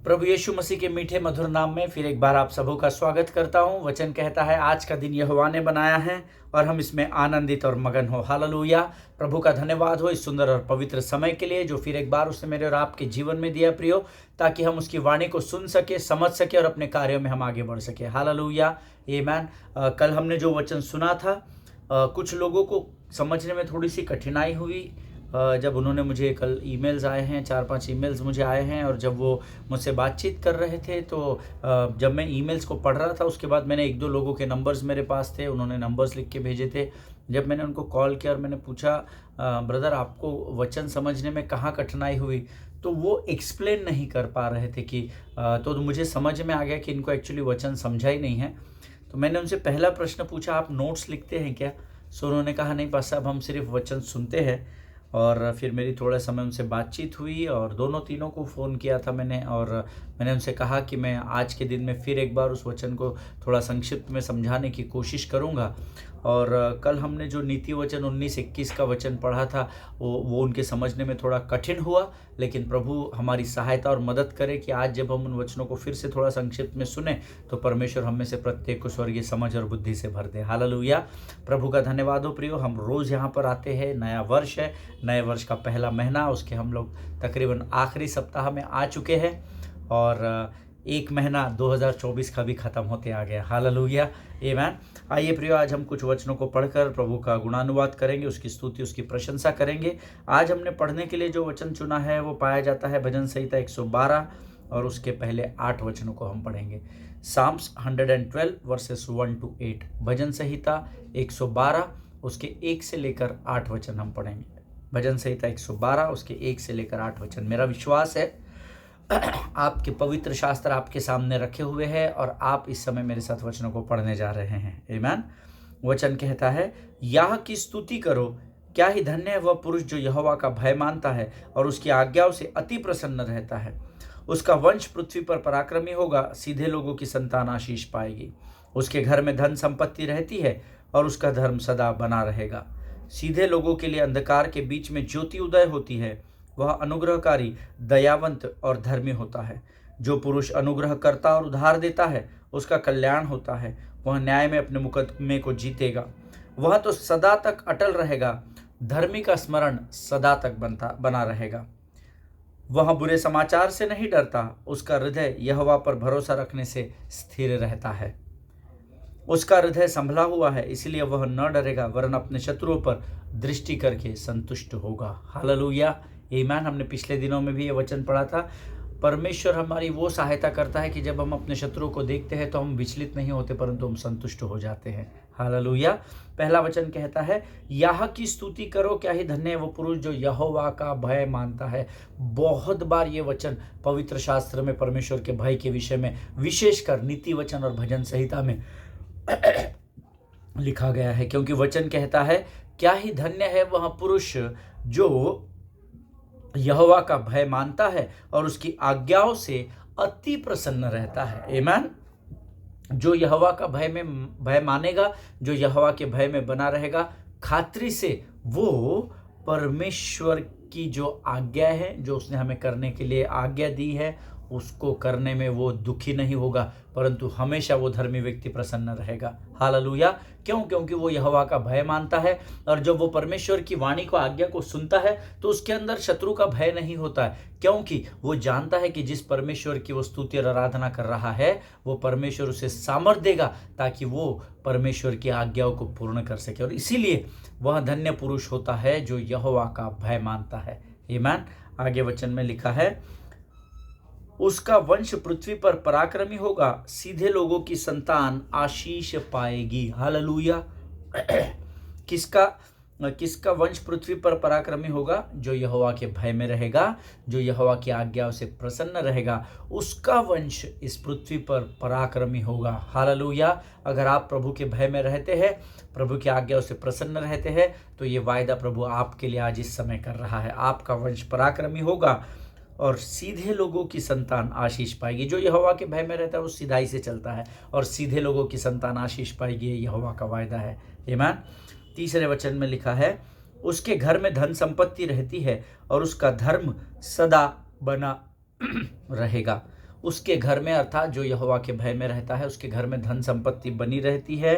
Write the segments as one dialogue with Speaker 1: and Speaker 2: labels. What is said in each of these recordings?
Speaker 1: प्रभु यीशु मसीह के मीठे मधुर नाम में फिर एक बार आप सबों का स्वागत करता हूं। वचन कहता है, आज का दिन यहोवा ने बनाया है और हम इसमें आनंदित और मगन हो। हालेलुया। प्रभु का धन्यवाद हो इस सुंदर और पवित्र समय के लिए जो फिर एक बार उसने मेरे और आपके जीवन में दिया प्रियो, ताकि हम उसकी वाणी को सुन सके, समझ सके और अपने कार्यों में हम आगे बढ़ सके। हालेलुया, आमीन। कल हमने जो वचन सुना था, कुछ लोगों को समझने में थोड़ी सी कठिनाई हुई। जब उन्होंने मुझे कल ईमेल्स आए हैं, 4-5 ईमेल्स मुझे आए हैं, और जब वो मुझसे बातचीत कर रहे थे तो जब मैं ईमेल्स को पढ़ रहा था उसके बाद मैंने 1-2 लोगों के नंबर्स मेरे पास थे, उन्होंने नंबर्स लिख के भेजे थे। जब मैंने उनको कॉल किया और मैंने पूछा, ब्रदर आपको वचन समझने में कहाँ कठिनाई हुई, तो वो एक्सप्लेन नहीं कर पा रहे थे कि तो मुझे समझ में आ गया कि इनको एक्चुअली वचन समझा ही नहीं है। तो मैंने उनसे पहला प्रश्न पूछा, आप नोट्स लिखते हैं क्या? सो उन्होंने कहा, नहीं पास साहब, हम सिर्फ वचन सुनते हैं। और फिर मेरी थोड़ा समय उनसे बातचीत हुई और दोनों तीनों को फ़ोन किया था मैंने, और मैंने उनसे कहा कि मैं आज के दिन में फिर एक बार उस वचन को थोड़ा संक्षिप्त में समझाने की कोशिश करूंगा। और कल हमने जो नीति वचन 19-21 का वचन पढ़ा था वो उनके समझने में थोड़ा कठिन हुआ, लेकिन प्रभु हमारी सहायता और मदद करे कि आज जब हम उन वचनों को फिर से थोड़ा संक्षिप्त में सुने तो परमेश्वर हम में से प्रत्येक को स्वर्गीय समझ और बुद्धि से भर दे। हालेलुया। प्रभु का धन्यवाद हो प्रियो। हम रोज़ यहाँ पर आते हैं, नया वर्ष है, नए वर्ष का पहला महीना, उसके हम लोग तकरीबन आखिरी सप्ताह में आ चुके हैं और एक महीना 2024 का भी ख़त्म होते आ गया। हालेलुया, आमीन। आइए प्रियो, आज हम कुछ वचनों को पढ़कर प्रभु का गुणानुवाद करेंगे, उसकी स्तुति, उसकी प्रशंसा करेंगे। आज हमने पढ़ने के लिए जो वचन चुना है वो पाया जाता है भजन संहिता 112, और उसके पहले 8 वचनों को हम पढ़ेंगे। साम्स 112 वर्सेस 1-8, भजन संहिता 112 उसके 1 से लेकर 8 वचन हम पढ़ेंगे। भजन संहिता 112 उसके 1 से लेकर 8 वचन। मेरा विश्वास है आपके पवित्र शास्त्र आपके सामने रखे हुए हैं और आप इस समय मेरे साथ वचनों को पढ़ने जा रहे हैं। आमीन। वचन कहता है, याह की स्तुति करो, क्या ही धन्य है वह पुरुष जो यहोवा का भय मानता है और उसकी आज्ञाओं से अति प्रसन्न रहता है। उसका वंश पृथ्वी पर पराक्रमी होगा, सीधे लोगों की संतान आशीष पाएगी। उसके घर में धन संपत्ति रहती है और उसका धर्म सदा बना रहेगा। सीधे लोगों के लिए अंधकार के बीच में ज्योति उदय होती है। वह अनुग्रहकारी, दयावंत और धर्मी होता है। जो पुरुष अनुग्रह करता और उधार देता है उसका कल्याण होता है। वह न्याय में अपने मुकदमे को जीतेगा। वह तो सदा तक अटल रहेगा, धर्मी का स्मरण सदा तक बना रहेगा। वह बुरे समाचार से नहीं डरता, उसका हृदय यहोवा पर भरोसा रखने से स्थिर रहता है। उसका हृदय संभला हुआ है, इसलिए वह न डरेगा, वरन अपने शत्रुओं पर दृष्टि करके संतुष्ट होगा। हालेलुया, आमीन। हमने पिछले दिनों में भी ये वचन पढ़ा था। परमेश्वर हमारी वो सहायता करता है कि जब हम अपने शत्रुओं को देखते हैं तो हम विचलित नहीं होते, परंतु हम संतुष्ट हो जाते हैं। हालेलुया। पहला वचन कहता है, याह की स्तुति करो, क्या ही धन्य है वो पुरुष जो यहोवा का भय मानता है। बहुत बार ये वचन पवित्र शास्त्र में परमेश्वर के भय के विषय में, विशेषकर नीति वचन और भजन संहिता में लिखा गया है, क्योंकि वचन कहता है, क्या ही धन्य है वह पुरुष जो यहोवा का भय मानता है और उसकी आज्ञाओं से अति प्रसन्न रहता है। आमीन। जो यहोवा का भय मानेगा, जो यहोवा के भय में बना रहेगा, खातिर से वो परमेश्वर की जो आज्ञा है, जो उसने हमें करने के लिए आज्ञा दी है, उसको करने में वो दुखी नहीं होगा, परंतु हमेशा वो धर्मी व्यक्ति प्रसन्न रहेगा। हालेलुया। क्यों? क्योंकि वो यहोवा का भय मानता है, और जब वो परमेश्वर की वाणी को, आज्ञा को सुनता है तो उसके अंदर शत्रु का भय नहीं होता है, क्योंकि वो जानता है कि जिस परमेश्वर की वो स्तुति और आराधना कर रहा है वो परमेश्वर उसे सामर्थ देगा ताकि वो परमेश्वर की आज्ञाओं को पूर्ण कर सके, और इसीलिए वह धन्य पुरुष होता है जो यहोवा का भय मानता है। आमीन। आगे वचन में लिखा है, उसका वंश पृथ्वी पर पराक्रमी होगा, सीधे लोगों की संतान आशीष पाएगी। हालेलुया। किसका वंश पृथ्वी पर पराक्रमी होगा? जो यहोवा के भय में रहेगा, जो यहोवा की आज्ञाओं से प्रसन्न रहेगा, उसका वंश इस पृथ्वी पर पराक्रमी होगा। हालेलुया। अगर आप प्रभु के भय में रहते हैं, प्रभु की आज्ञाओं से प्रसन्न रहते हैं, तो ये वायदा प्रभु आपके लिए आज इस समय कर रहा है। आपका वंश पराक्रमी होगा और सीधे लोगों की संतान आशीष पाएगी। जो यहोवा के भय में रहता है वो सीधाई से चलता है, और सीधे लोगों की संतान आशीष पाएगी, ये यहोवा का वायदा है। आमीन। तीसरे वचन में लिखा है, उसके घर में धन संपत्ति रहती है और उसका धर्म सदा बना रहेगा। उसके घर में, अर्थात जो यहोवा के भय में रहता है, उसके घर में धन संपत्ति बनी रहती है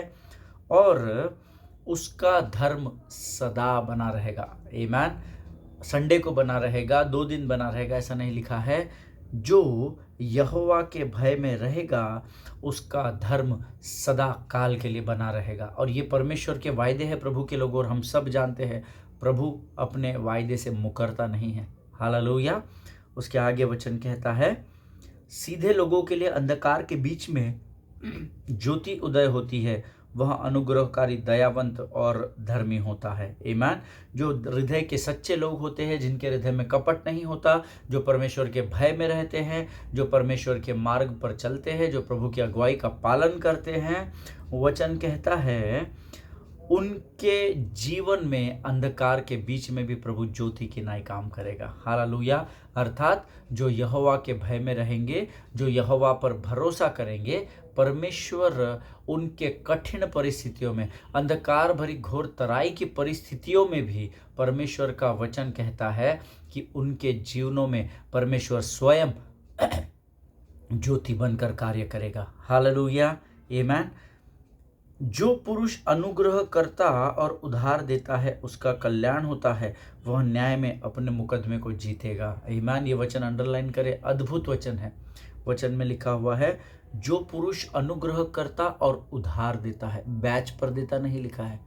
Speaker 1: और उसका धर्म सदा बना रहेगा। आमीन। संडे को बना रहेगा, 2 दिन बना रहेगा, ऐसा नहीं लिखा है। जो यहोवा के भय में रहेगा उसका धर्म सदा काल के लिए बना रहेगा। और ये परमेश्वर के वायदे हैं प्रभु के लोगों, और हम सब जानते हैं प्रभु अपने वायदे से मुकरता नहीं है। हालेलुया। उसके आगे वचन कहता है, सीधे लोगों के लिए अंधकार के बीच में ज्योति उदय होती है, वह अनुग्रहकारी, दयावंत और धर्मी होता है। आमीन। जो हृदय के सच्चे लोग होते हैं, जिनके हृदय में कपट नहीं होता, जो परमेश्वर के भय में रहते हैं, जो परमेश्वर के मार्ग पर चलते हैं, जो प्रभु की अगुवाई का पालन करते हैं, वचन कहता है उनके जीवन में अंधकार के बीच में भी प्रभु ज्योति की नाई काम करेगा। हालेलुया। अर्थात जो यहोवा के भय में रहेंगे, जो यहोवा पर भरोसा करेंगे, परमेश्वर उनके कठिन परिस्थितियों में, अंधकार भरी घोर तराई की परिस्थितियों में भी परमेश्वर का वचन कहता है कि उनके जीवनों में परमेश्वर स्वयं ज्योति बनकर कार्य करेगा। हालेलुया। आमीन। जो पुरुष अनुग्रह करता और उधार देता है उसका कल्याण होता है, वह न्याय में अपने मुकदमे को जीतेगा। आमीन। ये वचन अंडरलाइन करें, अद्भुत वचन है। वचन में लिखा हुआ है, जो पुरुष अनुग्रह करता और उधार देता है, बैच पर देता नहीं लिखा है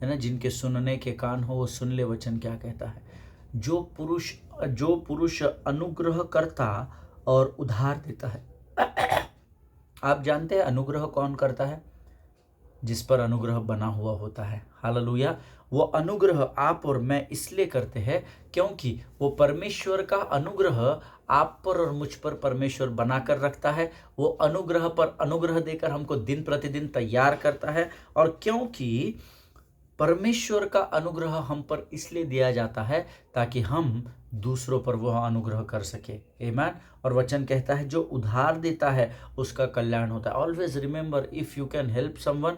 Speaker 1: ना। जिनके सुनने के कान हो वो सुन ले वचन क्या कहता है। जो पुरुष अनुग्रह करता और उधार देता है। आप जानते हैं अनुग्रह कौन करता है? जिस पर अनुग्रह बना हुआ होता है। हालेलुया। वो अनुग्रह आप और मैं इसलिए करते हैं क्योंकि वो परमेश्वर का अनुग्रह आप पर और मुझ पर परमेश्वर बनाकर रखता है। वो अनुग्रह पर अनुग्रह देकर हमको दिन प्रतिदिन तैयार करता है, और क्योंकि परमेश्वर का अनुग्रह हम पर इसलिए दिया जाता है ताकि हम दूसरों पर वह अनुग्रह कर सके। आमीन। और वचन कहता है जो उधार देता है उसका कल्याण होता है। Always remember, if you can help someone,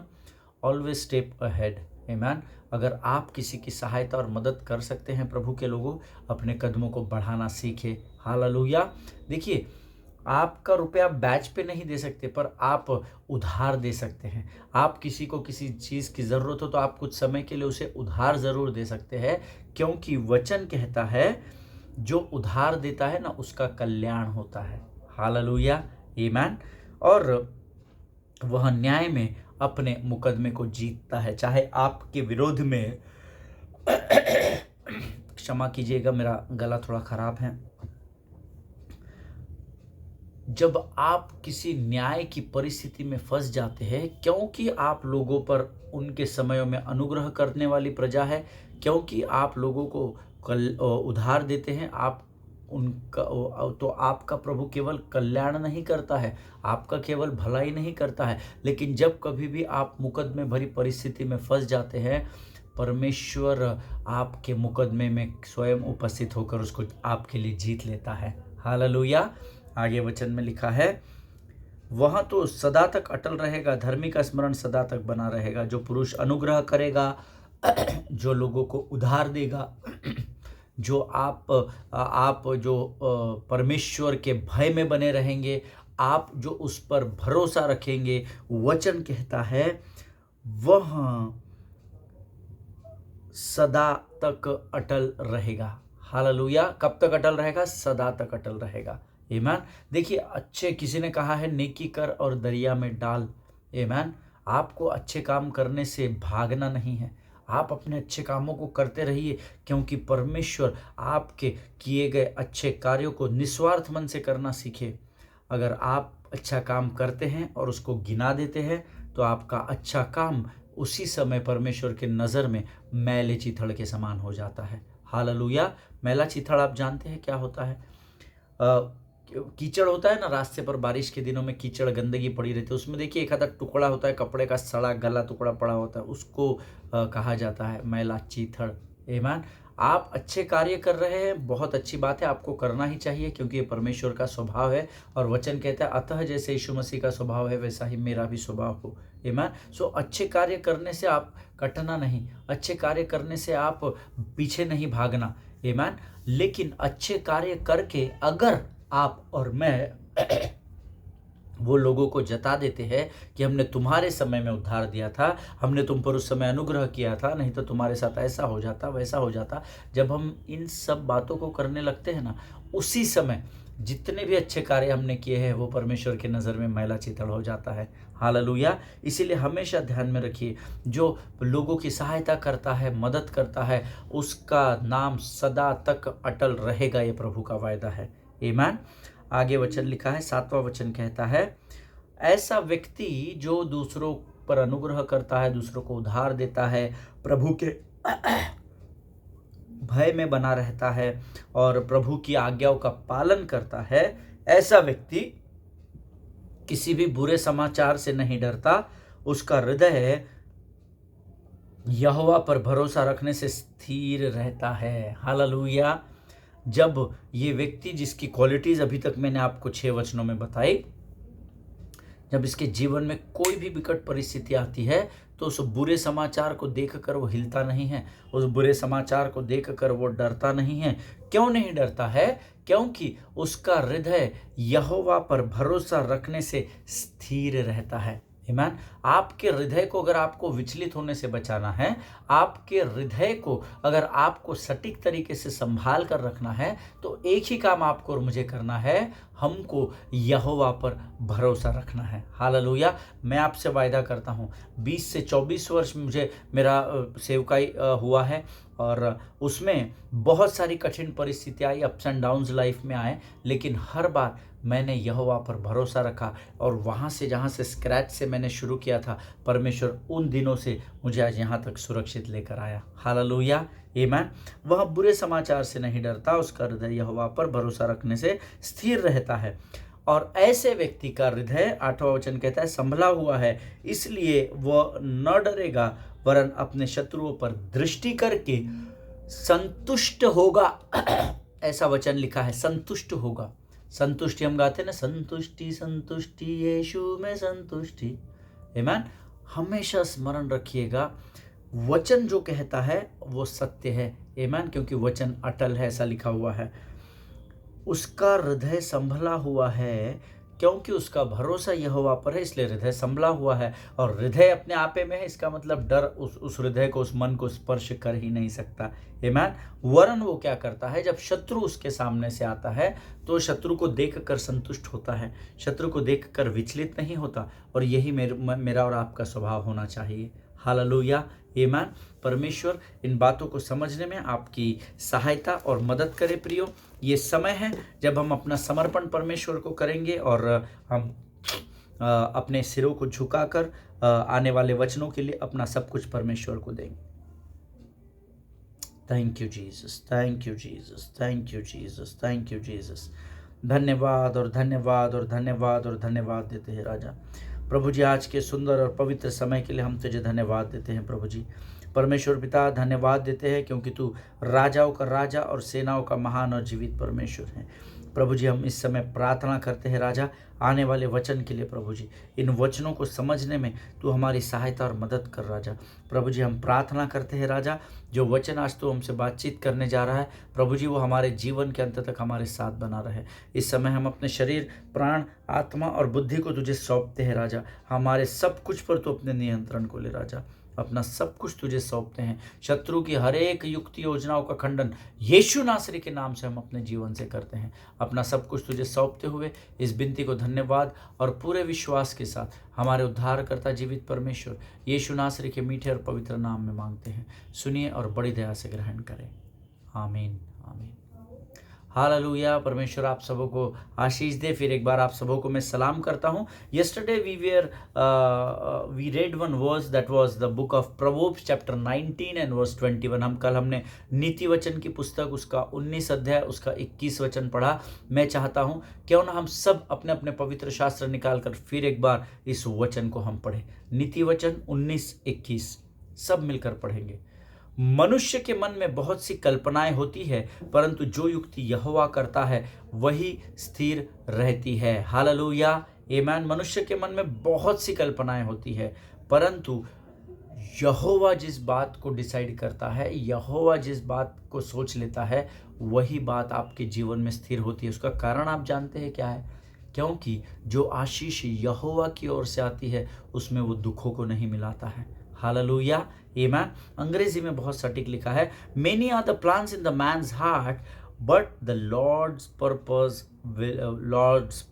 Speaker 1: always step ahead. आमीन। अगर आप किसी की सहायता और मदद कर सकते हैं प्रभु के लोगों, अपने कदमों को बढ़ाना सीखे। हालेलुया। देखिए, आपका रुपया बैच पे नहीं दे सकते, पर आप उधार दे सकते हैं। आप किसी को किसी चीज़ की ज़रूरत हो तो आप कुछ समय के लिए उसे उधार ज़रूर दे सकते हैं, क्योंकि वचन कहता है जो उधार देता है ना उसका कल्याण होता है। हालेलुया। आमीन। और वह न्याय में अपने मुकदमे को जीतता है। चाहे आपके विरोध में क्षमा कीजिएगा, मेरा गला थोड़ा खराब है। जब आप किसी न्याय की परिस्थिति में फंस जाते हैं, क्योंकि आप लोगों पर उनके समयों में अनुग्रह करने वाली प्रजा है, क्योंकि आप लोगों को उधार देते हैं, आप उनका तो आपका प्रभु केवल कल्याण नहीं करता है, आपका केवल भलाई नहीं करता है, लेकिन जब कभी भी आप मुकदमे भरी परिस्थिति में फंस जाते हैं, परमेश्वर आपके मुकदमे में स्वयं उपस्थित होकर उसको आपके लिए जीत लेता है। हालेलुया। आगे वचन में लिखा है, वह तो सदा तक अटल रहेगा, धर्मी का स्मरण सदा तक बना रहेगा। जो पुरुष अनुग्रह करेगा, जो लोगों को उधार देगा, जो आप जो परमेश्वर के भय में बने रहेंगे, आप जो उस पर भरोसा रखेंगे, वचन कहता है वह सदा तक अटल रहेगा। हालेलुया। कब तक अटल रहेगा? सदा तक अटल रहेगा। आमीन। देखिए, अच्छे किसी ने कहा है नेकी कर और दरिया में डाल। आमीन। आपको अच्छे काम करने से भागना नहीं है, आप अपने अच्छे कामों को करते रहिए, क्योंकि परमेश्वर आपके किए गए अच्छे कार्यों को निस्वार्थ मन से करना सीखे। अगर आप अच्छा काम करते हैं और उसको गिना देते हैं तो आपका अच्छा काम उसी समय परमेश्वर के नज़र में मैले चिथड़ के समान हो जाता है। हालेलुया। मैला चिथड़ आप जानते हैं क्या होता है? कीचड़ होता है ना, रास्ते पर बारिश के दिनों में कीचड़ गंदगी पड़ी रहती है, उसमें देखिए एक आधा टुकड़ा होता है कपड़े का, सड़ा गला टुकड़ा पड़ा होता है, उसको कहा जाता है मैला चीथड़। आमीन। आप अच्छे कार्य कर रहे हैं, बहुत अच्छी बात है, आपको करना ही चाहिए, क्योंकि ये परमेश्वर का स्वभाव है। और वचन कहता है अतः जैसे यीशु मसीह का स्वभाव है वैसा ही मेरा भी स्वभाव हो। आमीन। सो अच्छे कार्य करने से आप कटना नहीं, अच्छे कार्य करने से आप पीछे नहीं भागना। आमीन। लेकिन अच्छे कार्य करके अगर आप और मैं वो लोगों को जता देते हैं कि हमने तुम्हारे समय में उद्धार दिया था, हमने तुम पर उस समय अनुग्रह किया था, नहीं तो तुम्हारे साथ ऐसा हो जाता, वैसा हो जाता। जब हम इन सब बातों को करने लगते हैं ना, उसी समय जितने भी अच्छे कार्य हमने किए हैं वो परमेश्वर की नज़र में मैला चितड़ हो जाता है। हालेलुया। इसीलिए हमेशा ध्यान में रखिए, जो लोगों की सहायता करता है, मदद करता है, उसका नाम सदा तक अटल रहेगा, ये प्रभु का वायदा है। आमीन। आगे वचन लिखा है, 7वां वचन कहता है, ऐसा व्यक्ति जो दूसरों पर अनुग्रह करता है, दूसरों को उधार देता है, प्रभु के भय में बना रहता है और प्रभु की आज्ञाओं का पालन करता है, ऐसा व्यक्ति किसी भी बुरे समाचार से नहीं डरता। उसका हृदय यहोवा पर भरोसा रखने से स्थिर रहता है। हालेलुया। जब ये व्यक्ति, जिसकी क्वालिटीज अभी तक मैंने आपको 6 वचनों में बताई, जब इसके जीवन में कोई भी विकट परिस्थिति आती है तो उस बुरे समाचार को देखकर वो हिलता नहीं है, उस बुरे समाचार को देखकर वो डरता नहीं है। क्यों नहीं डरता है? क्योंकि उसका हृदय यहोवा पर भरोसा रखने से स्थिर रहता है। आमीन। आपके हृदय को अगर आपको विचलित होने से बचाना है, आपके हृदय को अगर आपको सटीक तरीके से संभाल कर रखना है, तो एक ही काम आपको और मुझे करना है, हमको यहोवा पर भरोसा रखना है। हालेलुया। मैं आपसे वायदा करता हूँ, 20 से 24 वर्ष मुझे मेरा सेवकाई हुआ है और उसमें बहुत सारी कठिन परिस्थितियाँ आई, अप्स एंड डाउन्स लाइफ में आए, लेकिन हर बार मैंने यहोवा पर भरोसा रखा और वहाँ से, जहाँ से स्क्रैच से मैंने शुरू किया था, परमेश्वर उन दिनों से मुझे आज यहाँ तक सुरक्षित लेकर आया। हालेलुया। आमीन। वह बुरे समाचार से नहीं डरता, उसका हृदय यहोवा पर भरोसा रखने से स्थिर रहता है। और ऐसे व्यक्ति का हृदय, 8वां वचन कहता है, संभला हुआ है, इसलिए वह न डरेगा, वरन अपने शत्रुओं पर दृष्टि करके संतुष्ट होगा। ऐसा वचन लिखा है, संतुष्ट होगा। संतुष्टि हम गाते हैं ना, संतुष्टि संतुष्टि यीशु में संतुष्टि। आमीन। हमेशा स्मरण रखिएगा, वचन जो कहता है वो सत्य है। आमीन। क्योंकि वचन अटल है, ऐसा लिखा हुआ है। उसका हृदय संभला हुआ है, क्योंकि उसका भरोसा यहोवा पर है, इसलिए हृदय संभला हुआ है। और हृदय अपने आपे में है, इसका मतलब डर उस हृदय को, उस मन को स्पर्श कर ही नहीं सकता। आमीन। वरन वो क्या करता है, जब शत्रु उसके सामने से आता है तो शत्रु को देखकर संतुष्ट होता है, शत्रु को देखकर विचलित नहीं होता। और यही मेरा और आपका स्वभाव होना चाहिए। हालेलुया। आमीन। परमेश्वर इन बातों को समझने में आपकी सहायता और मदद करे। प्रियो, ये समय है जब हम अपना समर्पण परमेश्वर को करेंगे और हम अपने सिरों को झुकाकर आने वाले वचनों के लिए अपना सब कुछ परमेश्वर को देंगे। Thank you Jesus, thank you Jesus, thank you Jesus, thank you Jesus. धन्यवाद और धन्यवाद और धन्यवाद और धन्यवाद देते हैं राजा। प्रभु जी, आज के सुंदर और पवित्र समय के लिए हम तुझे धन्यवाद देते हैं। प्रभु जी, परमेश्वर पिता, धन्यवाद देते हैं क्योंकि तू राजाओं का राजा और सेनाओं का महान और जीवित परमेश्वर है। प्रभु जी, हम इस समय प्रार्थना करते हैं राजा, आने वाले वचन के लिए। प्रभु जी, इन वचनों को समझने में तू हमारी सहायता और मदद कर राजा। प्रभु जी, हम प्रार्थना करते हैं राजा, जो वचन आज तू हमसे बातचीत करने जा रहा है, प्रभु जी, वो हमारे जीवन के अंत तक हमारे साथ बना रहे। इस समय हम अपने शरीर, प्राण, आत्मा और बुद्धि को तुझे सौंपते हैं राजा। हमारे सब कुछ पर तू अपने नियंत्रण को ले राजा, अपना सब कुछ तुझे सौंपते हैं। शत्रु की हर एक युक्ति योजनाओं का खंडन यीशु नासरी के नाम से हम अपने जीवन से करते हैं। अपना सब कुछ तुझे सौंपते हुए इस विनती को धन्यवाद और पूरे विश्वास के साथ हमारे उद्धारकर्ता जीवित परमेश्वर यीशु नासरी के मीठे और पवित्र नाम में मांगते हैं। सुनिए और बड़ी दया से ग्रहण करें। आमीन, आमीन। हालेलुया। परमेश्वर आप सबों को आशीष दे। फिर एक बार आप सबों को मैं सलाम करता हूँ। Yesterday we read one verse, that was the book of proverbs chapter 19 and verse 21। हमने नीति वचन की पुस्तक उसका 19 अध्याय उसका 21 वचन पढ़ा। मैं चाहता हूँ क्यों ना हम सब अपने अपने पवित्र शास्त्र निकाल कर फिर एक बार इस वचन को हम पढ़ें। नीति वचन 19-21 सब मिलकर पढ़ेंगे। मनुष्य के मन में बहुत सी कल्पनाएं होती है, परंतु जो युक्ति यहोवा करता है वही स्थिर रहती है। हालेलुया। आमीन। मनुष्य के मन में बहुत सी कल्पनाएं होती है, परंतु यहोवा जिस बात को डिसाइड करता है, यहोवा जिस बात को सोच लेता है, वही बात आपके जीवन में स्थिर होती है। उसका कारण आप जानते हैं क्या है? क्योंकि जो आशीष यहोवा की ओर से आती है उसमें वो दुखों को नहीं मिलाता है। Hallelujah, amen. अंग्रेजी में बहुत सटीक लिखा है, many are the plans in the man's heart but the Lord's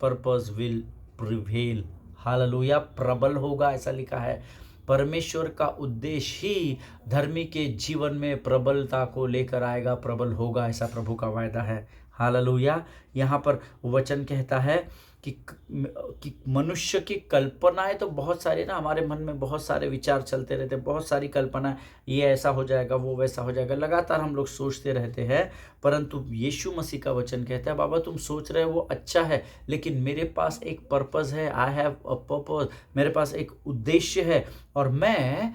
Speaker 1: purpose will prevail. Hallelujah, प्रबल होगा ऐसा लिखा है। परमेश्वर का उद्देश्य ही धर्मी के जीवन में प्रबलता को लेकर आएगा, प्रबल होगा, ऐसा प्रभु का वायदा है। हालेलुया। यहाँ पर वचन कहता है कि मनुष्य की कल्पनाएं तो बहुत सारी ना, हमारे मन में बहुत सारे विचार चलते रहते, बहुत सारी कल्पना, ये ऐसा हो जाएगा, वो वैसा हो जाएगा, लगातार हम लोग सोचते रहते हैं। परंतु यीशु मसीह का वचन कहता है, बाबा तुम सोच रहे हो वो अच्छा है, लेकिन मेरे पास एक पर्पस है, आई हैव अ पर्पस, मेरे पास एक उद्देश्य है, और मैं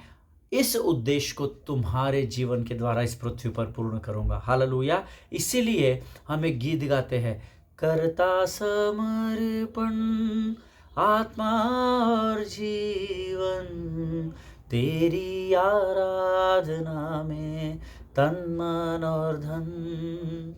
Speaker 1: इस उद्देश्य को तुम्हारे जीवन के द्वारा इस पृथ्वी पर पूर्ण करूंगा। हालेलुया। इसीलिए हमें गीत गाते हैं, करता समर्पण आत्मा और जीवन, तेरी आराधना में तन मन और धन,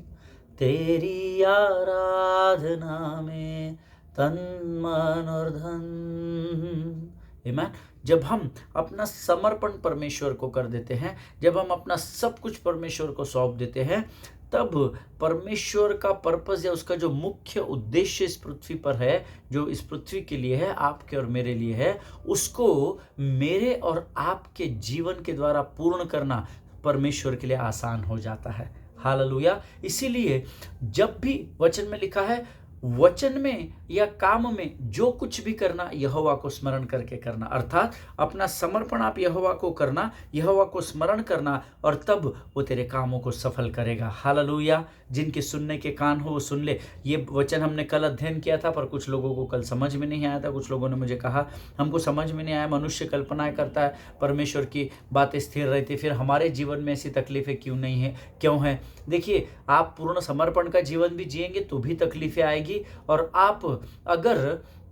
Speaker 1: तेरी आराधना में तन मन और धन। आमीन। जब हम अपना समर्पण परमेश्वर को कर देते हैं, जब हम अपना सब कुछ परमेश्वर को सौंप देते हैं, तब परमेश्वर का पर्पस या उसका जो मुख्य उद्देश्य इस पृथ्वी पर है, जो इस पृथ्वी के लिए है, आपके और मेरे लिए है, उसको मेरे और आपके जीवन के द्वारा पूर्ण करना परमेश्वर के लिए आसान हो जाता है। हालेलुया। इसीलिए जब भी वचन में लिखा है, वचन में या काम में जो कुछ भी करना यहोवा को स्मरण करके करना, अर्थात अपना समर्पण आप यहोवा को करना, यहोवा को स्मरण करना, और तब वो तेरे कामों को सफल करेगा। हालेलुया। जिनके सुनने के कान हो वो सुन ले। ये वचन हमने कल अध्ययन किया था, पर कुछ लोगों को कल समझ में नहीं आया था। कुछ लोगों ने मुझे कहा हमको समझ में नहीं आया, मनुष्य कल्पनाएं करता है, परमेश्वर की बातें स्थिर रहती, फिर हमारे जीवन में ऐसी तकलीफें क्यों नहीं है, क्यों है? देखिए, आप पूर्ण समर्पण का जीवन भी जिएंगे तो भी तकलीफें आएगी, और आप अगर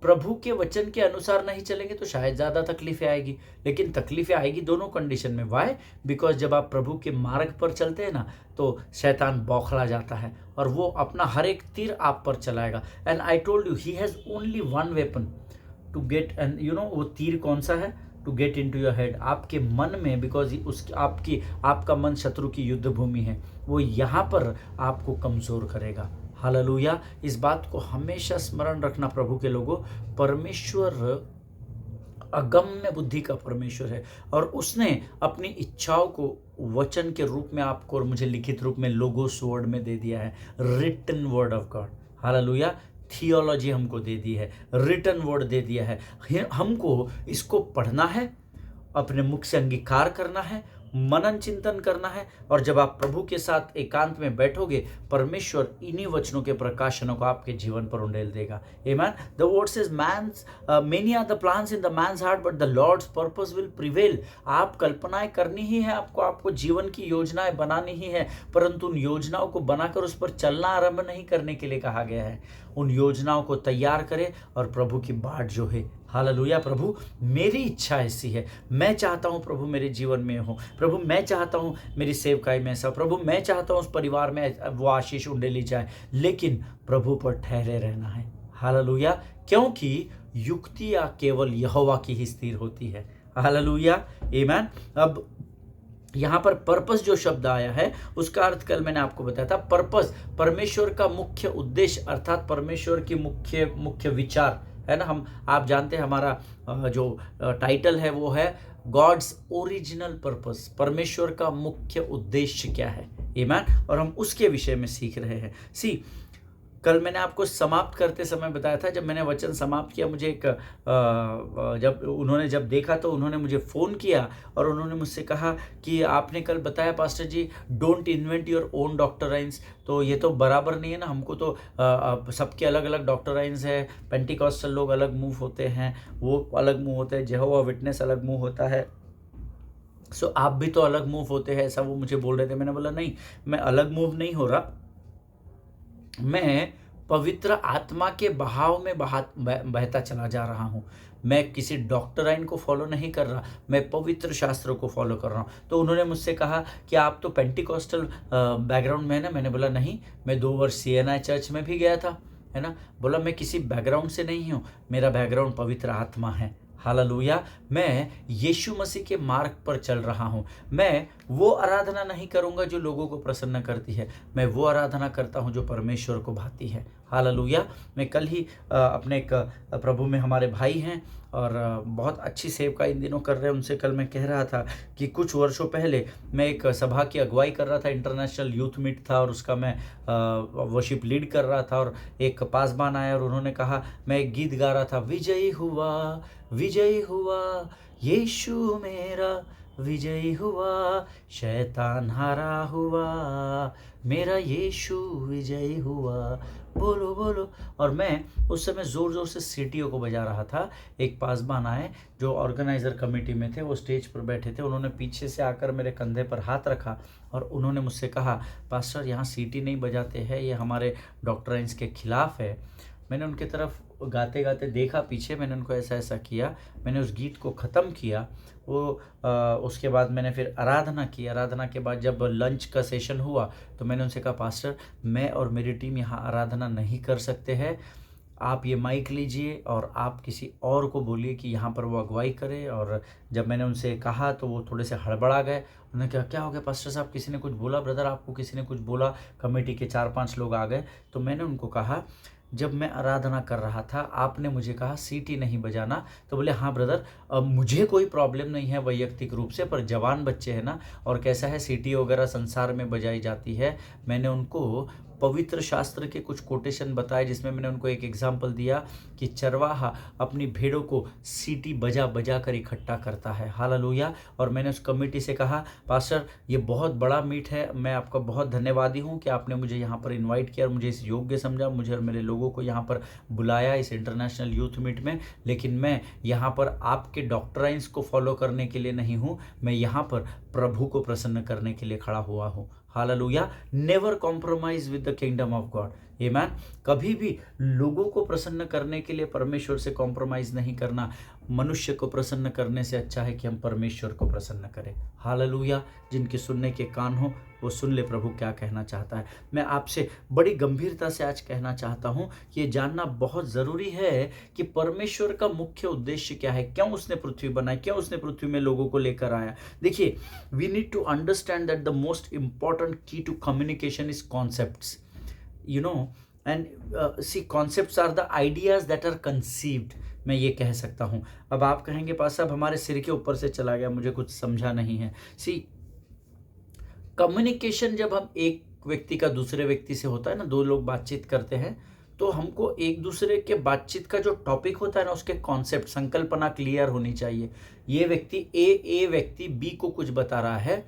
Speaker 1: प्रभु के वचन के अनुसार नहीं चलेंगे तो शायद ज़्यादा तकलीफें आएगी। लेकिन तकलीफें आएगी दोनों कंडीशन में। वाई? बिकॉज जब आप प्रभु के मार्ग पर चलते हैं ना, तो शैतान बौखला जाता है और वो अपना हर एक तीर आप पर चलाएगा। And I told you, he has only one weapon to get, and you know वो तीर कौन सा है? To get into your head, आपके मन में, बिकॉज आपका मन शत्रु की युद्ध भूमि है, वो यहाँ पर आपको कमज़ोर करेगा। हालेलुया। इस बात को हमेशा स्मरण रखना प्रभु के लोगों। परमेश्वर अगम्य बुद्धि का परमेश्वर है, और उसने अपनी इच्छाओं को वचन के रूप में आपको और मुझे लिखित रूप में लोगोस वर्ड में दे दिया है, written word of God. Hallelujah. Theology हमको दे दी है, रिटन वर्ड दे दिया है। हमको इसको पढ़ना है, अपने मुख से अंगीकार करना है, मनन चिंतन करना है, और जब आप प्रभु के साथ एकांत में बैठोगे, परमेश्वर इन्हीं वचनों के प्रकाशनों को आपके जीवन पर उंडेल देगा। Amen. The word says many are the plans in the man's heart but the Lord's purpose will prevail. आप कल्पनाएं करनी ही है, आपको जीवन की योजनाएं बनानी ही है, परंतु उन योजनाओं को बनाकर उस पर चलना आरंभ नहीं करने के लिए कहा गया है। उन योजनाओं को तैयार करें और प्रभु की बाट जो है। हालेलुया। प्रभु, मेरी इच्छा ऐसी है, मैं चाहता हूँ प्रभु मेरे जीवन में हो, प्रभु मैं चाहता हूँ मेरी सेवकाई में ऐसा, प्रभु मैं चाहता हूँ उस परिवार में वो आशीष उंडेली जाए, लेकिन प्रभु पर ठहरे रहना है। हालेलुया। क्योंकि युक्तियाँ केवल यहोवा की ही स्थिर होती है। हालेलुया। आमीन। अब यहाँ पर पर्पस जो शब्द आया है उसका अर्थ कल मैंने आपको बताया था। पर्पस परमेश्वर का मुख्य उद्देश्य, अर्थात परमेश्वर की मुख्य विचार है ना। आप जानते हैं हमारा जो टाइटल है वो है गॉड्स ओरिजिनल पर्पस, परमेश्वर का मुख्य उद्देश्य क्या है। आमीन। और हम उसके विषय में सीख रहे हैं। कल मैंने आपको समाप्त करते समय बताया था, जब मैंने वचन समाप्त किया, मुझे जब देखा तो उन्होंने मुझे फ़ोन किया और उन्होंने मुझसे कहा कि आपने कल बताया pastor ji, don't invent your own doctrines. तो ये तो बराबर नहीं है ना, हमको तो सबके अलग अलग डॉक्टराइंस है। पेंटिकॉस्टल लोग अलग मूव होते हैं, वो अलग मूव होते हैं, यहोवा विटनेस अलग मूव होता है, सो आप भी तो अलग मूव होते हैं, ऐसा वो मुझे बोल रहे थे। मैंने बोला नहीं, मैं अलग मूव नहीं हो रहा, मैं पवित्र आत्मा के बहाव में बहता चला जा रहा हूँ। मैं किसी डॉक्टराइन को फॉलो नहीं कर रहा, मैं पवित्र शास्त्रों को फॉलो कर रहा हूँ। तो उन्होंने मुझसे कहा कि आप तो पेंटिकॉस्टल बैकग्राउंड में है ना। मैंने बोला नहीं, मैं 2 वर्ष CNI चर्च में भी गया था, है ना। बोला मैं किसी बैकग्राउंड से नहीं हूँ, मेरा बैकग्राउंड पवित्र आत्मा है। हालेलुया। मैं यीशु मसीह के मार्ग पर चल रहा हूँ। मैं वो आराधना नहीं करूँगा जो लोगों को प्रसन्न करती है, मैं वो आराधना करता हूँ जो परमेश्वर को भाती है। हालेलुया। मैं कल ही अपने एक प्रभु में हमारे भाई हैं और बहुत अच्छी सेवका इन दिनों कर रहे हैं, उनसे कल मैं कह रहा था कि कुछ वर्षों पहले मैं एक सभा की अगुवाई कर रहा था, इंटरनेशनल यूथ मीट था और उसका मैं वर्शिप लीड कर रहा था। और एक पासबान आया और उन्होंने कहा, मैं एक गीत गा रहा था, विजयी हुआ विजयी हुआ यीशु मेरा, विजयी हुआ शैतान हारा हुआ, मेरा यीशु विजयी हुआ, बोलो बोलो। और मैं उस समय ज़ोर ज़ोर से सीटियों को बजा रहा था। एक पासबान आए जो ऑर्गेनाइज़र कमेटी में थे, वो स्टेज पर बैठे थे, उन्होंने पीछे से आकर मेरे कंधे पर हाथ रखा और उन्होंने मुझसे कहा, पास्टर यहाँ सीटी नहीं बजाते हैं, ये हमारे डॉक्ट्राइन्स के खिलाफ है। मैंने उनकी तरफ गाते गाते देखा पीछे, मैंने उनको ऐसा ऐसा किया, मैंने उस गीत को ख़त्म किया। उसके बाद मैंने फिर आराधना की। आराधना के बाद जब लंच का सेशन हुआ तो मैंने उनसे कहा, पास्टर मैं और मेरी टीम यहाँ आराधना नहीं कर सकते हैं, आप ये माइक लीजिए और आप किसी और को बोलिए कि यहाँ पर वो अगुवाई करे। और जब मैंने उनसे कहा तो वो थोड़े से हड़बड़ा गए। उन्होंने कहा, क्या हो गया पास्टर साहब, किसी ने कुछ बोला? ब्रदर आपको किसी ने कुछ बोला? कमेटी के 4-5 लोग आ गए। तो मैंने उनको कहा, जब मैं आराधना कर रहा था आपने मुझे कहा सीटी नहीं बजाना, तो बोले हाँ ब्रदर, मुझे कोई प्रॉब्लम नहीं है वैयक्तिक रूप से, पर जवान बच्चे हैं ना, और कैसा है सीटी वगैरह संसार में बजाई जाती है। मैंने उनको पवित्र शास्त्र के कुछ कोटेशन बताए, जिसमें मैंने उनको एक एग्जाम्पल दिया कि चरवाहा अपनी भेड़ों को सीटी बजा बजा कर इकट्ठा करता है। हालेलुया। और मैंने उस कमेटी से कहा, पास्टर ये बहुत बड़ा मीट है, मैं आपका बहुत धन्यवादी हूँ कि आपने मुझे यहाँ पर इनवाइट किया और मुझे इस योग्य समझा, मुझे और मेरे लोगों को यहाँ पर बुलाया इस इंटरनेशनल यूथ मीट में, लेकिन मैं यहाँ पर आपके डॉक्ट्राइन्स को फॉलो करने के लिए नहीं हूँ, मैं यहाँ पर प्रभु को प्रसन्न करने के लिए खड़ा हुआ हूँ। Hallelujah. Never compromise with the kingdom of God. आमीन। कभी भी लोगों को प्रसन्न करने के लिए परमेश्वर से कॉम्प्रोमाइज नहीं करना। मनुष्य को प्रसन्न करने से अच्छा है कि हम परमेश्वर को प्रसन्न करें। हालेलुया। जिनके सुनने के कान हो वो सुन ले प्रभु क्या कहना चाहता है। मैं आपसे बड़ी गंभीरता से आज कहना चाहता हूं कि ये जानना बहुत ज़रूरी है कि परमेश्वर का मुख्य उद्देश्य क्या है, क्यों उसने पृथ्वी बनाई, क्यों उसने पृथ्वी में लोगों को लेकर आया। देखिए, we need to understand that the most important key to communication is concepts, you know, and see concepts are the ideas that are conceived। मैं ये कह सकता हूँ। अब आप कहेंगे पास साहब हमारे सिर के ऊपर से चला गया, मुझे कुछ समझा नहीं है। सी कम्युनिकेशन जब हम एक व्यक्ति का दूसरे व्यक्ति से होता है ना, दो लोग बातचीत करते हैं, तो हमको एक दूसरे के बातचीत का जो टॉपिक होता है ना, उसके कॉन्सेप्ट संकल्पना क्लियर होनी चाहिए। ये व्यक्ति ए व्यक्ति बी को कुछ बता रहा है,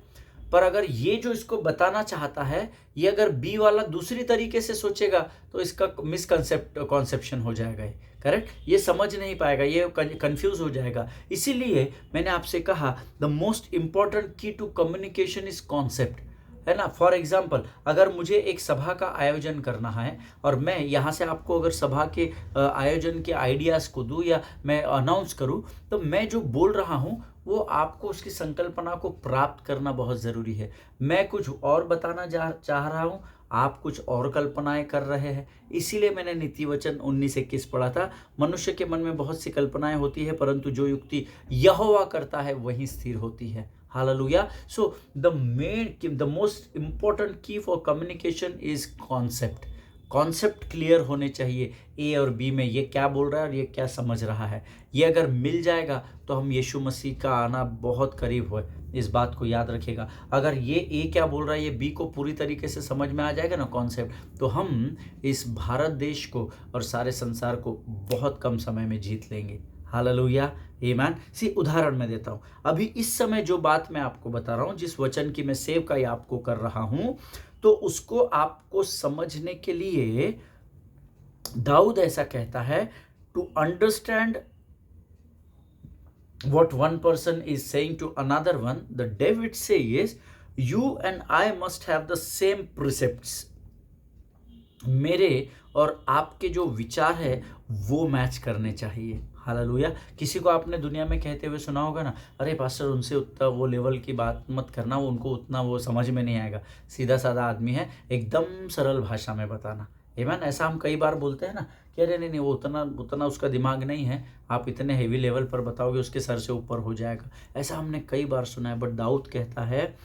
Speaker 1: पर अगर ये जो इसको बताना चाहता है, ये अगर बी वाला दूसरी तरीके से सोचेगा तो इसका कॉन्सेप्शन हो जाएगा, करेक्ट। ये समझ नहीं पाएगा, ये कंफ्यूज हो जाएगा। इसीलिए मैंने आपसे कहा the most important key to communication is concept, है ना। फॉर एग्जाम्पल, अगर मुझे एक सभा का आयोजन करना है और मैं यहाँ से आपको अगर सभा के आयोजन के आइडियाज़ को दूँ या मैं अनाउंस करूँ, तो मैं जो बोल रहा हूँ वो आपको उसकी संकल्पना को प्राप्त करना बहुत ज़रूरी है। मैं कुछ और बताना चाह रहा हूँ, आप कुछ और कल्पनाएं कर रहे हैं। इसीलिए मैंने नीति वचन 19:21 पढ़ा था, मनुष्य के मन में बहुत सी कल्पनाएं होती है, परंतु जो युक्ति यहोवा करता है वही स्थिर होती है। Hallelujah. So the most important key for communication is concept. Concept clear होने चाहिए, ए और बी में ये क्या बोल रहा है और ये क्या समझ रहा है। ये अगर मिल जाएगा तो हम यीशु मसीह का आना बहुत करीब हो। इस बात को याद रखिएगा। अगर ये ए क्या बोल रहा है, ये बी को पूरी तरीके से समझ में आ जाएगा ना कॉन्सेप्ट, तो हम इस भारत देश को और सारे संसार को बहुत कम समय में जीत लेंगे। हालेलुया, आमीन। सी उदाहरण मैं देता हूँ। अभी इस समय जो बात मैं आपको बता रहा हूँ, जिस वचन की मैं सेवकाई आपको कर रहा हूँ, तो उसको आपको समझने के लिए दाऊद ऐसा कहता है, to understand what one person is saying to another one, the David says, you and I must have the same precepts। मेरे और आपके जो विचार है वो मैच करने चाहिए। हालेलुया। किसी को आपने दुनिया में कहते हुए सुना होगा ना, अरे पास्टर उनसे उतना वो लेवल की बात मत करना, वो उनको उतना वो समझ में नहीं आएगा। सीधा साधा आदमी है, एकदम सरल भाषा में बताना। आमेन। ऐसा हम कई बार बोलते हैं ना कि अरे नहीं नहीं, वो उतना उतना उसका दिमाग नहीं है, आप इतने हेवी लेवल पर बताओगे उसके सर से ऊपर हो जाएगा। ऐसा हमने कई बार सुना है। बट दाऊद कहता है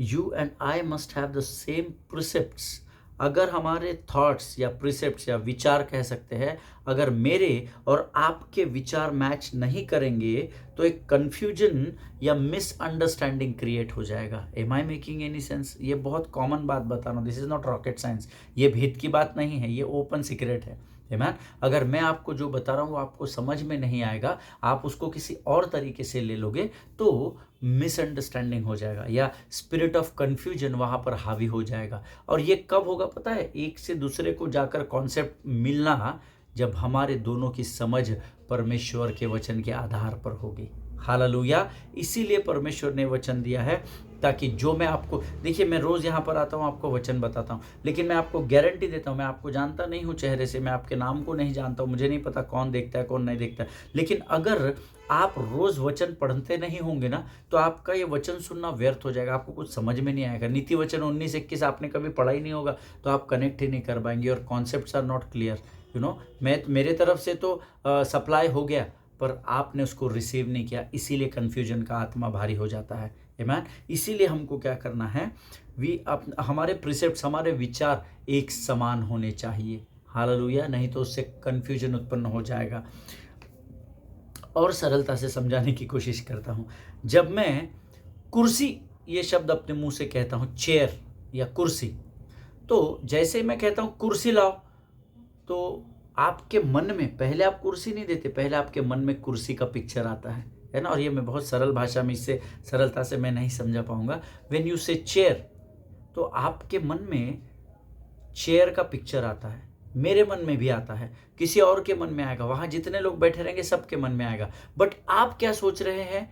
Speaker 1: you and I must have the same precepts. अगर हमारे थॉट्स या प्रिसेप्ट्स या विचार कह सकते हैं, अगर मेरे और आपके विचार मैच नहीं करेंगे तो एक कन्फ्यूजन या मिसअंडरस्टैंडिंग क्रिएट हो जाएगा। Am I making any sense? ये बहुत कॉमन बात बता रहा हूँ, this is not rocket science. ये भेद की बात नहीं है, ये ओपन सीक्रेट है। मैन, अगर मैं आपको जो बता रहा हूँ वो आपको समझ में नहीं आएगा, आप उसको किसी और तरीके से ले लोगे तो मिसअंडरस्टैंडिंग हो जाएगा या स्पिरिट ऑफ कंफ्यूजन वहाँ पर हावी हो जाएगा। और ये कब होगा पता है? एक से दूसरे को जाकर कॉन्सेप्ट मिलना जब हमारे दोनों की समझ परमेश्वर के वचन के आधार पर होगी। हालेलुया। इसीलिए परमेश्वर ने वचन दिया है ताकि जो मैं आपको, देखिए मैं रोज़ यहाँ पर आता हूँ, आपको वचन बताता हूँ, लेकिन मैं आपको गारंटी देता हूँ, मैं आपको जानता नहीं हूँ चेहरे से, मैं आपके नाम को नहीं जानता हूँ, मुझे नहीं पता कौन देखता है कौन नहीं देखता है, लेकिन अगर आप रोज़ वचन पढ़ते नहीं होंगे ना तो आपका ये वचन सुनना व्यर्थ हो जाएगा, आपको कुछ समझ में नहीं आएगा। नीति वचन 19-21 आपने कभी पढ़ा ही नहीं होगा तो आप कनेक्ट ही नहीं कर पाएंगे और कॉन्सेप्ट्स आर नॉट क्लियर। मेरे तरफ से तो सप्लाई हो गया पर आपने उसको रिसीव नहीं किया, इसीलिए कन्फ्यूजन का आत्मा भारी हो जाता है। आमेन। इसीलिए हमको क्या करना है, हमारे प्रिसेप्ट्स, हमारे विचार एक समान होने चाहिए। हालेलुया। नहीं तो उससे कन्फ्यूजन उत्पन्न हो जाएगा। और सरलता से समझाने की कोशिश करता हूँ। जब मैं कुर्सी ये शब्द अपने मुंह से कहता हूँ, चेयर या कुर्सी, तो जैसे मैं कहता हूँ कुर्सी लाओ, तो आपके मन में पहले आप कुर्सी नहीं देते, पहले आपके मन में कुर्सी का पिक्चर आता है ना। और ये मैं बहुत सरल भाषा में, इससे सरलता से मैं नहीं समझा पाऊंगा। व्हेन यू से चेयर, तो आपके मन में चेयर का पिक्चर आता है, मेरे मन में भी आता है, किसी और के मन में आएगा, वहां जितने लोग बैठे रहेंगे सबके मन में आएगा। बट आप क्या सोच रहे हैं?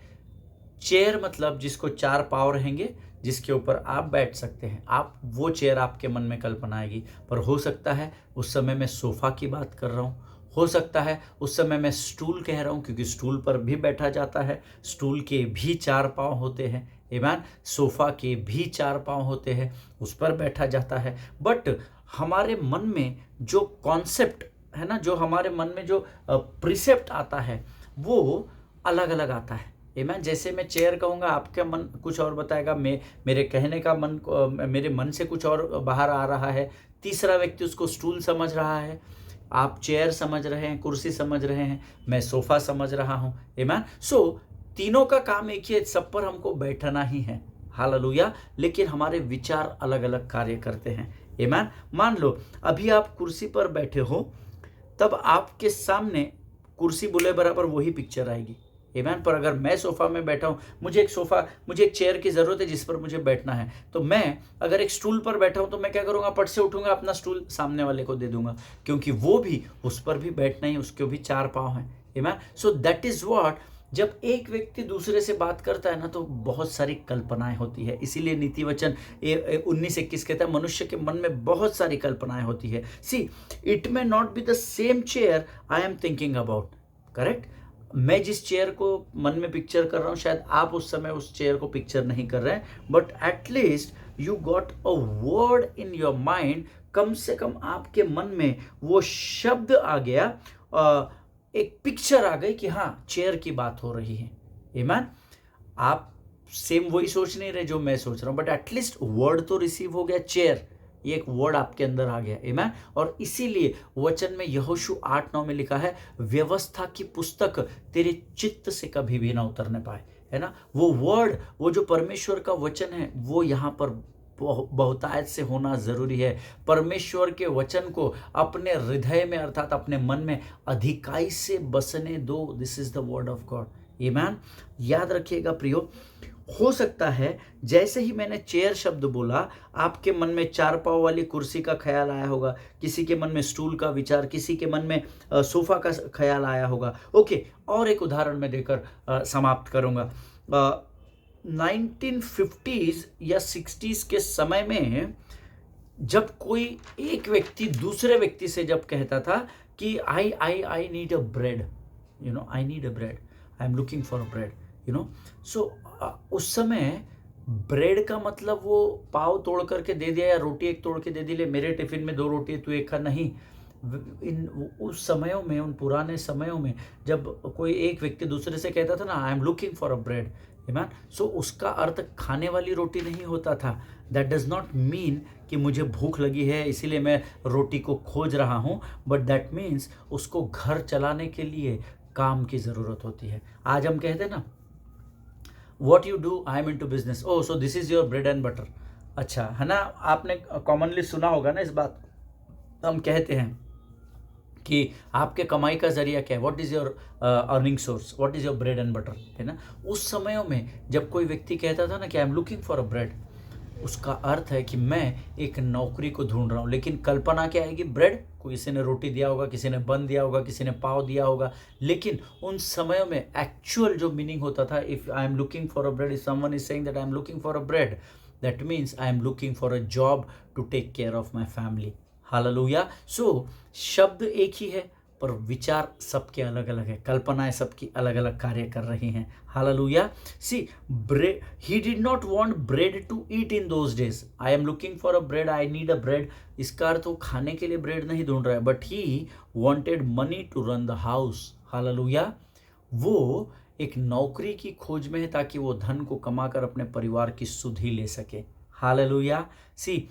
Speaker 1: चेयर मतलब जिसको 4 पाँव रहेंगे, जिसके ऊपर आप बैठ सकते हैं, आप वो चेयर आपके मन में कल्पना आएगी। पर हो सकता है उस समय मैं सोफा की बात कर रहा हूँ, हो सकता है उस समय मैं स्टूल कह रहा हूँ, क्योंकि स्टूल पर भी बैठा जाता है, स्टूल के भी 4 पाँव होते हैं। आमेन। सोफा के भी 4 पाँव होते हैं, उस पर बैठा जाता है। बट हमारे मन में जो कॉन्सेप्ट है ना, जो हमारे मन में जो प्रिसेप्ट आता है वो अलग अलग आता है। आमेन। जैसे मैं चेयर कहूँगा, आपका मन कुछ और बताएगा, मेरे कहने का मन, मेरे मन से कुछ और बाहर आ रहा है, तीसरा व्यक्ति उसको स्टूल समझ रहा है, आप चेयर समझ रहे हैं, कुर्सी समझ रहे हैं, मैं सोफा समझ रहा हूँ। आमेन। सो तीनों का काम एक ही है, सब पर हमको बैठना ही है। हालेलुया। लेकिन हमारे विचार अलग अलग कार्य करते हैं। आमेन। मान लो अभी आप कुर्सी पर बैठे हो, तब आपके सामने कुर्सी बोले बराबर वही पिक्चर आएगी। आमेन। पर अगर मैं सोफा में बैठा हूँ, मुझे एक चेयर की ज़रूरत है जिस पर मुझे बैठना है, तो मैं अगर एक स्टूल पर बैठा हूँ तो मैं क्या करूँगा? पट से उठूंगा, अपना स्टूल सामने वाले को दे दूंगा, क्योंकि वो भी उस पर भी बैठना ही, उसके भी 4 पाँव हैं। आमेन। सो दैट इज़ व्हाट, जब एक व्यक्ति दूसरे से बात करता है ना तो बहुत सारी कल्पनाएं होती है। इसीलिए नीति वचन 19-21 कहता है मनुष्य के मन में बहुत सारी कल्पनाएं होती है। See, it may not be the same chair I am thinking about. Correct. मैं जिस चेयर को मन में पिक्चर कर रहा हूँ, शायद आप उस समय उस चेयर को पिक्चर नहीं कर रहे हैं, but at least you got a word in your mind. कम से कम आपके मन में वो शब्द आ गया, एक पिक्चर आ गई कि हाँ चेयर की बात हो रही है। आमेन। आप सेम वही सोच नहीं रहे जो मैं सोच रहा हूँ, बट एटलीस्ट वर्ड तो रिसीव हो गया, चेयर, ये एक वर्ड आपके अंदर आ गया। आमेन। और इसीलिए वचन में यहोशू 8:9 में लिखा है, व्यवस्था की पुस्तक तेरे चित्त से कभी भी ना उतरने पाए, है ना। वो वर्ड, वो जो परमेश्वर का वचन है, वो यहाँ पर बहुतायत से होना जरूरी है। परमेश्वर के वचन को अपने हृदय में, अर्थात अपने मन में अधिकाई से बसने दो। This is the word of God. Amen. याद रखिएगा प्रियो, हो सकता है जैसे ही मैंने चेयर शब्द बोला, आपके मन में 4 पाँव वाली कुर्सी का ख्याल आया होगा, किसी के मन में स्टूल का विचार, किसी के मन में सोफा का ख्याल आया होगा। ओके, और एक उदाहरण मैं देकर समाप्त करूंगा। 1950s या 60s के समय में जब कोई एक व्यक्ति दूसरे व्यक्ति से जब कहता था कि I need a bread, I need a bread, I am looking for a bread, so उस समय ब्रेड का मतलब वो पाव तोड़ करके दे दिया या रोटी एक तोड़ के दे दी, ले मेरे टिफिन में 2 रोटी है तू एक खा, नहीं। उस समयों में, उन पुराने समयों में जब कोई एक व्यक्ति दूसरे से कहता था ना, I am looking for a bread, man, so उसका अर्थ खाने वाली रोटी नहीं होता था। दैट डज नॉट मीन कि मुझे भूख लगी है इसीलिए मैं रोटी को खोज रहा हूँ, बट दैट मीन्स उसको घर चलाने के लिए काम की ज़रूरत होती है। आज हम कहते हैं ना, what you do, I am into business, oh so this is your bread and butter. अच्छा है ना, आपने कॉमनली सुना होगा ना इस बात, हम कहते हैं कि आपके कमाई का जरिया क्या है, what is your earning source, what is your bread and butter, है ना। उस समयों में जब कोई व्यक्ति कहता था ना कि आई am looking for a bread, उसका अर्थ है कि मैं एक नौकरी को ढूंढ रहा हूँ। लेकिन कल्पना क्या आएगी, ब्रेड, किसी ने रोटी दिया होगा, किसी ने बन दिया होगा, किसी ने पाव दिया होगा। लेकिन उन समयों में एक्चुअल जो मीनिंग होता था, if I am looking for a bread, if someone is saying that I am looking for a bread, that means I am looking for a job to take care of my family. Hallelujah. So शब्द एक ही है पर विचार सबके अलग अलग है, कल्पनाएं सबकी अलग अलग कार्य कर रही हैं। हालेलुया। See bread, he did not want bread to eat in those days. I am looking for a bread, I need a bread, इसका अर्थ वो खाने के लिए ब्रेड नहीं ढूंढ रहा है, but he wanted money to run the house. Hallelujah. वो एक नौकरी की खोज में है ताकि वो धन को कमाकर अपने परिवार की सुधि ले सके। Hallelujah. See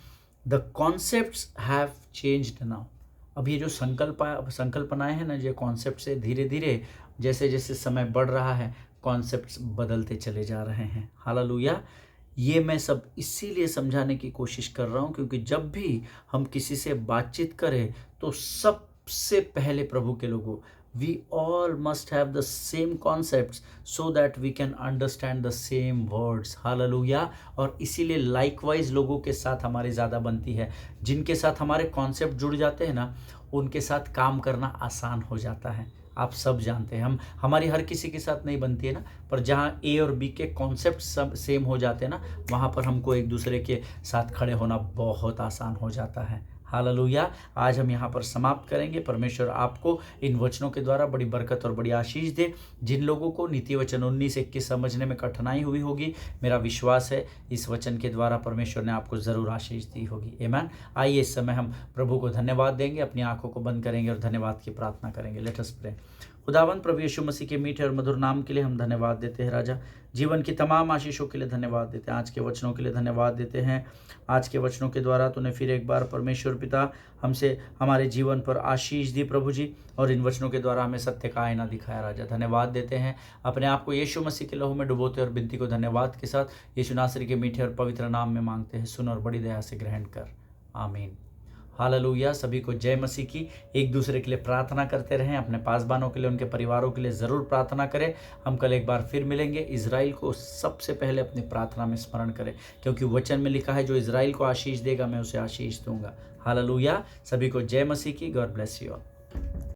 Speaker 1: the concepts have changed now. अब ये जो संकल्पनाएं हैं ना, ये कॉन्सेप्ट से धीरे धीरे जैसे जैसे समय बढ़ रहा है, कॉन्सेप्ट्स बदलते चले जा रहे हैं। हालेलुया। ये मैं सब इसीलिए समझाने की कोशिश कर रहा हूँ क्योंकि जब भी हम किसी से बातचीत करें तो सबसे पहले प्रभु के लोगों, we all must have the same concepts so that we can understand the same words. Hallelujah. और इसीलिए लाइकवाइज लोगों के साथ हमारी ज़्यादा बनती है, जिनके साथ हमारे कॉन्सेप्ट जुड़ जाते हैं ना, उनके साथ काम करना आसान हो जाता है। आप सब जानते हैं, हमारी हर किसी के साथ नहीं बनती है ना, पर जहाँ ए और बी के कॉन्सेप्ट सब सेम हो जाते हैं ना, वहाँ पर हमको एक दूसरे के साथ खड़े होना बहुत आसान हो जाता है। हालेलुया। आज हम यहाँ पर समाप्त करेंगे। परमेश्वर आपको इन वचनों के द्वारा बड़ी बरकत और बड़ी आशीष दे। जिन लोगों को नीति वचन 19-21 समझने में कठिनाई हुई होगी, मेरा विश्वास है इस वचन के द्वारा परमेश्वर ने आपको ज़रूर आशीष दी होगी। आमीन। आइए इस समय हम प्रभु को धन्यवाद देंगे, अपनी आंखों को बंद करेंगे और धन्यवाद की प्रार्थना करेंगे। Let us pray. खुदावंद प्रभु यीशु मसीह के मीठे और मधुर नाम के लिए हम धन्यवाद देते हैं राजा। जीवन की तमाम आशीषों के लिए धन्यवाद देते हैं, आज के वचनों के लिए धन्यवाद देते हैं। आज के वचनों के द्वारा तूने फिर एक बार परमेश्वर पिता हमसे हमारे जीवन पर आशीष दी प्रभु जी, और इन वचनों के द्वारा हमें सत्य का आईना दिखाया राजा। धन्यवाद देते हैं, अपने आप को यीशु मसीह के लहू में डुबोते और बिनती को धन्यवाद के साथ यीशु नासरी के मीठे और पवित्र नाम में मांगते हैं। सुन और बड़ी दया से ग्रहण कर। आमीन। हालेलुया। सभी को जय मसीह की। एक दूसरे के लिए प्रार्थना करते रहें, अपने पासबानों के लिए, उनके परिवारों के लिए ज़रूर प्रार्थना करें। हम कल एक बार फिर मिलेंगे। इज़राइल को सबसे पहले अपनी प्रार्थना में स्मरण करें, क्योंकि वचन में लिखा है जो इज़राइल को आशीष देगा मैं उसे आशीष दूंगा। हालेलुया। सभी को जय मसीह की। God bless you all.